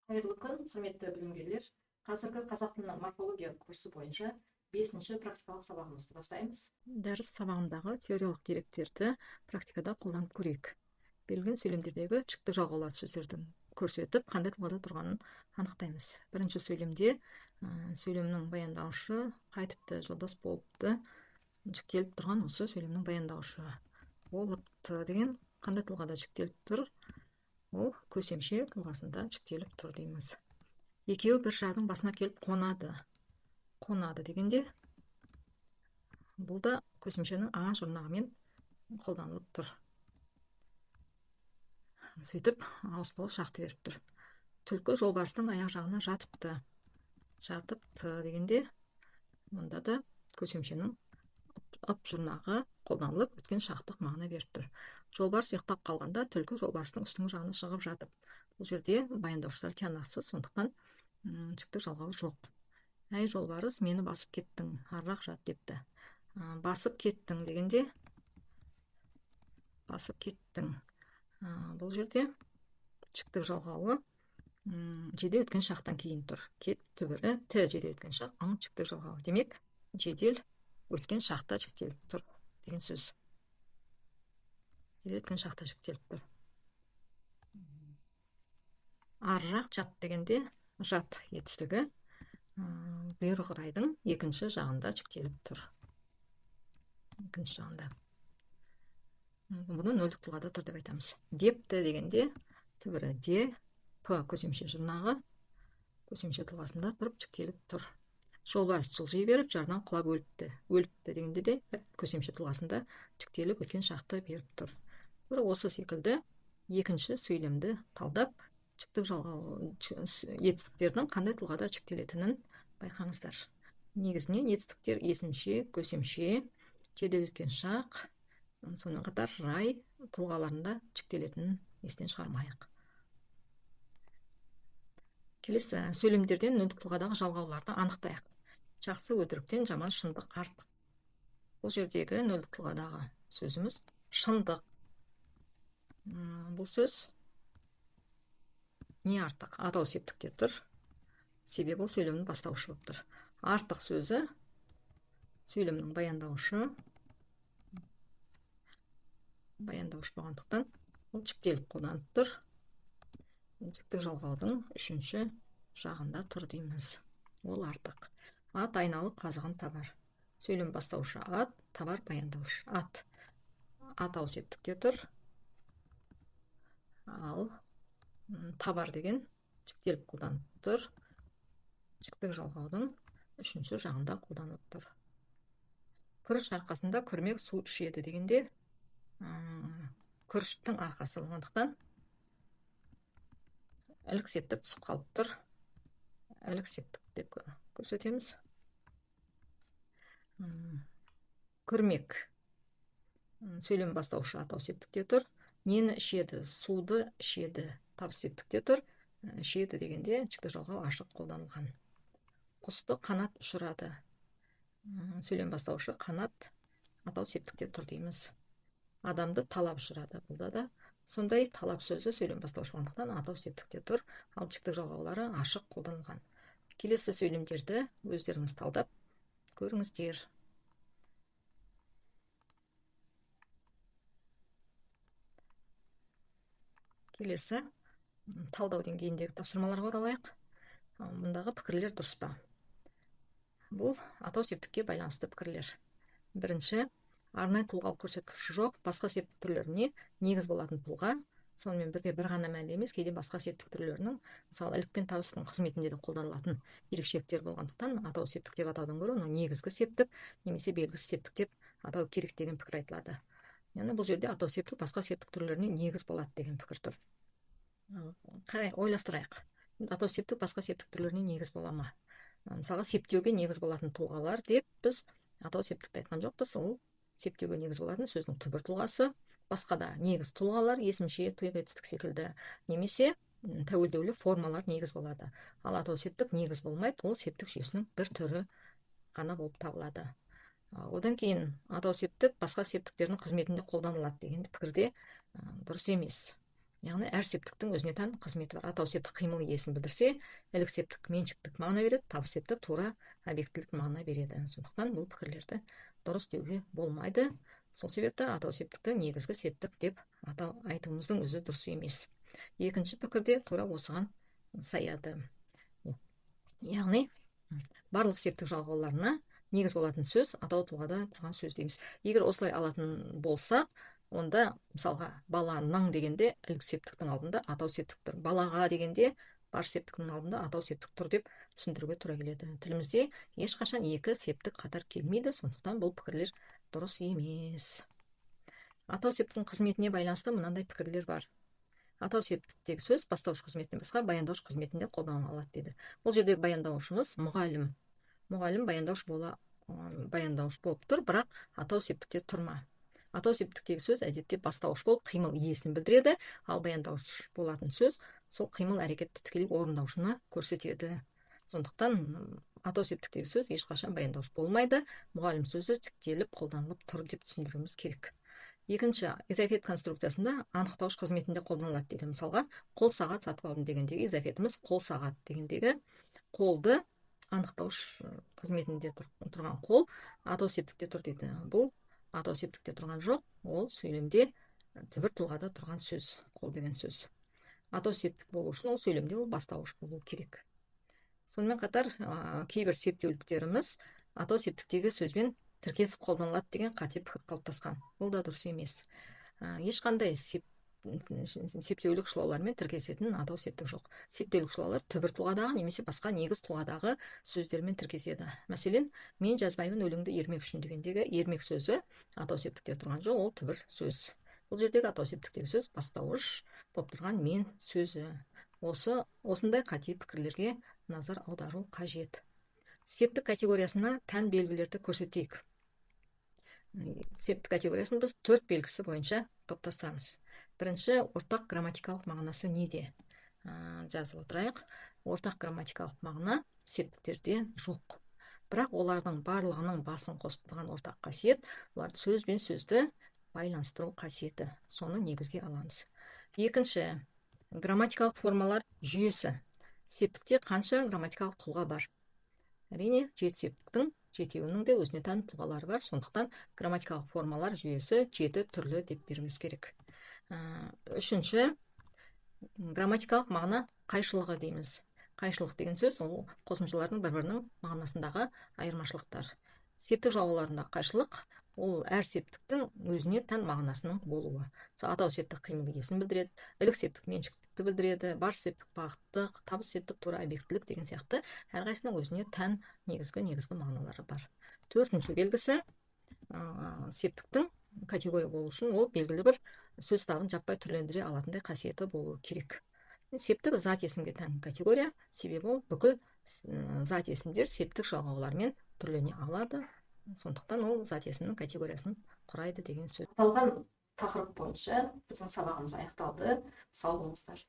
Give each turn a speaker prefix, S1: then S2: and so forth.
S1: Қайырлы күн, құрметті білімгерлер. Қазіргі қазақ тілінің морфология курсы бойынша 5-ші практикалық сабағымызды бастаймыз. Дәріс сабағындағы теориялық деректерді практикада қолданып көрейік. Берілген сөйлемдердегі жіктік жалғаулар сөздердің көрсетіп, қандай тұлғада тұрғанын анықтаймыз. Бірінші сөйлемде сөйлемнің баяндаушы қайтыпты, жолдас болыпты, жіктеліп тұрған осы сөйлемнің баяндаушы. Болыпты деген қандай тұлғада жіктеліп тұр? Ол көсемше тұлғасында жіктеліп тұр дейміз. Екеуі бір жардың басына келіп қонады. Қонады дегенде бұл да көсемшенің а жұрнағымен қолданылып тұр. Сөйтіп ауыспалы шақты беріп тұр. Түлкі жолбарыстың аяқ жағына жатыпты. Жатыпты дегенде мұнда да көсемшенің ып жұрнағы қолданылып өткен шақтық мағына беріп тұр. Жолбарыс ұйықтап қалғанда түлкі жолбарыстың үстіңгі жағына шығып жатып. Бұл жерде баяндаушылар тиянақсыз, сондықтан жіктік жалғауы жоқ. Әй жолбарыс, мені басып кеттің, арырақ жат депті. Басып кеттің дегенде басып кеттің. Бұл жерде жіктік жалғауы жедел өткен шақтан кейін тұр. Кет түбірі т жедел өткен шақ, ың жіктік жалғауы. Демек, жедел өткен шақта жіктеліп тұр деген сөз. Жедел өткен шақта жіктеліп тұр. Арырақ жат дегенде жат етістігі бұйрық райдың екінші жағында жіктеліп тұр. Екінші жағында. Бұны нөлдік тұлғада тұр деп айтамыз. Депті дегенде түбірі де, п көсемше жұрнағы, көсемше тұлғасында тұрып жіктеліп тұр. Жолбарыс жылжи беріп жардан құлап өліпті. Өліпті дегенде де көсемше тұлғасында жіктеліп өткен шақты беріп тұр. Осы секілді екінші сөйлемді талдап, жіктік жалғау етістіктердің қандай тұлғада жіктелетінін байқаңыздар. Негізінен етістіктер есімше, көсемше, жедел өткен шақ, сонымен қатар рай тұлғаларында жіктелетінін естен шығармайық. Келесі сөйлемдерден нөлдік тұлғадағы жалғауларды анықтайық. Жақсы өтіріктен жаман шындық артық. Бұл жердегі нөлдік тұлғадағы сөзіміз шындық. Бұл сөз не артық? Атау септікте тұр. Себебі бұл сөйлемнің бастаушы болып тұр. Артық сөзі сөйлемнің баяндаушы. Баяндаушы болғандықтан ол жіктеліп қолданып тұр. Жіктік жалғаудың үшінші жағында тұр дейміз. Ол артық. Ат айналып қазығын табар. Сөйлем бастаушы ат, табар баяндаушы ат. Атау септікте тұр. Ал табар деген жіктеліп қолданып тұр. Жіктік жалғаудың үшінші жағында қолданып тұр. Күріш арқасында күрмек су ішеді дегенде күріштің арқасы болғандықтан ілік септік түсіп қалып тұр. Ілік септік деп көрсетеміз. Күрмек сөйлем бастаушы атау септікте тұр. Нені ішеді? Суды ішеді. Табыс септікте тұр. Ішеді дегенде жіктік жалғау ашық қолданылған. Құсты қанат ұшырады. Сөйлем бастаушы қанат атау септікте тұр дейміз. Адамды талап ұшырады. Бұлда да сондай талап сөзі сөйлем бастаушы болғандықтан атау септікте тұр. Ал жіктік жалғаулары ашық қолданылған. Келесі сөйлемдерді өздеріңіз талдап көріңіздер. Келесі талдау деңгейіндегі тапсырмаларға оралайық. Мұндағы пікірлер дұрыс па? Бұл атау септікке байланысты пікірлер. Бірінші, арнайы тұлғалық көрсеткіші жоқ басқа септік түрлеріне негіз болатын тұлға, сонымен бірге бір ғана мәнде емес, кейде басқа септік түрлерінің, мысалы ілік пен табыстың қызметінде де қолданылатын ерекшеліктер болғандықтан атау септік деп атаудан гөрі оны негізгі септік немесе белгісіз септік деп атау керек деген пікір айтылады. Яғни бұл жерде атау септік басқа септік түрлеріне негіз болады деген пікір тұр. Қарай ойластырайық. Атау септік басқа септік түрлеріне негіз бола ма? Мысалға, септеуге негіз болатын тұлғалар деп біз атау септікті айтқан жоқпыз. Ол септеуге негіз болатын сөздің түбір тұлғасы, басқа да негіз тұлғалар, есімше, тұйық етістік секілді, немесе тәуелдеулі формалар негіз болады. Ал атау септік негіз болмайды, ол септік жүйесінің бір түрі ғана болып табылады. Одан кейін атау септік басқа септіктердің қызметінде қолданылады деген пікірде дұрыс емес. Яғни әр септіктің өзіне тән қызметі бар. Атау септік қимыл иесін білдірсе, ілік септік меншіктік мағына береді, табыс септік тура объектілік мағына береді. Сондықтан бұл пікірлерді дұрыс деуге болмайды. Сол себепті атау септікті негізгі септік деп айтуымыздың өзі дұрыс емес. Екінші пікірде тура осыған саяды. Яғни барлық септік жалғауларына негіз болатын сөз атау тұлғада тұрған сөз дейміз. Егер осылай алатын болсақ, онда мысалға баланың дегенде ілік септіктің алдында атау септік тұр. Балаға дегенде бар септіктің алдында атау септік тұр деп түсіндіруге тура келеді. Тілімізде ешқашан екі септік қатар келмейді, сондықтан бұл пікірлер дұрыс емес. Атау септіктің қызметіне байланысты мынандай пікірлер бар. Атау септіктегі сөз бастауыш қызметтен басқа баяндауыш қызметінде қолданыла алады дейді. Бұл жердегі баяндаушымыз мұғалім. Мұғалім баяндауыш болып тұр, бірақ атау септікте тұрма. Атау септіктегі сөз әдетте бастауыш болып қимыл иесін білдіреді, ал баяндауыш болатын сөз сол қимыл әрекетті тікелей орындаушыны көрсетеді. Сондықтан атау септіктегі сөз ешқашан баяндауыш болмайды, мұғалім сөзі тіктеліп қолданылып тұр деп түсіндіруіміз керек. Екінші, изофет конструкциясында анықтауыш қызметінде қолданылады дейді. Мысалға, қол сағат сатып алдым дегендегі изофетіміз қол сағат дегендегі қолды анықтауыш қызметінде тұрған қол атау септікте тұр дейді. Бұл атау септікте тұрған жоқ, ол сөйлемде түбір тұлғада тұрған сөз, қол деген сөз. Атау септік болу үшін ол сөйлемде ол бастауыш болу керек. Сонымен қатар кейбір септеуліктеріміз атау септіктегі сөзбен тіркесіп қолданылады деген қате пікір қалыптасқан. Бұл да дұрыс емес. Ешқандай септеулік шылаулармен тіркесетін атау септік жоқ. Септеулік шылаулар түбір тұлғадағы немесе басқа негіз тұлғадағы сөздермен тіркеседі. Мәселен, мен жазбаймын өлеңді ермек үшін дегендегі ермек сөзі атау септікте тұрған жоқ, ол түбір сөз. Бұл жердегі атау септіктегі сөз бастауыш болып тұрған мен сөзі. Осындай қате пікірлерге назар аудару қажет. Септік категориясына тән белгілерді көрсетейік. Септік категориясын біз 4 белгісі бойынша топтастырамыз. Бірінші, ортақ грамматикалық мағынасы неде? Жазып отырайық. Ортақ грамматикалық мағына септіктерде жоқ. Бірақ олардың барлығының басын қосып тұрған ортақ қасиет, олар сөз бен сөзді байланыстыру қасиеті. Соны негізге аламыз. Екінші, грамматикалық формалар жүйесі. Септікте қанша грамматикалық тұлға бар? Әрине, 7 септіктің 7-еуінің де өзіне тән тұлғалары бар, сондықтан грамматикалық формалар жүйесі 7 түрлі деп беруіміз керек. Үшінші, грамматикалық мағына қайшылығы дейміз. Қайшылық деген сөз ол қосымшалардың бір-бірінің мағынасындағы айырмашылықтар. Септік жалғауларында қайшылық ол әр септіктің өзіне тән мағынасының болуы. Атау септік қимыл иесін білдіреді, ілік септік меншікті білдіреді, бар септік бағыттық, табыс септік тура объектілік деген сияқты әрқайсының өзіне тән негізгі мағыналары бар. Төртінші белгісі септіктің категория болу үшін ол белгілі бір сөз табын жаппай түрлендіре алатындай қасиеті болу керек. Септік зат есімге тән категория, себебі ол бүкіл зат есімдер септік жалғаулармен түрлене алады. Сондықтан ол зат есімнің категориясын құрайды деген сөз. Аталған тақырып бойынша біздің сабағымыз аяқталды. Сау болыңыздар.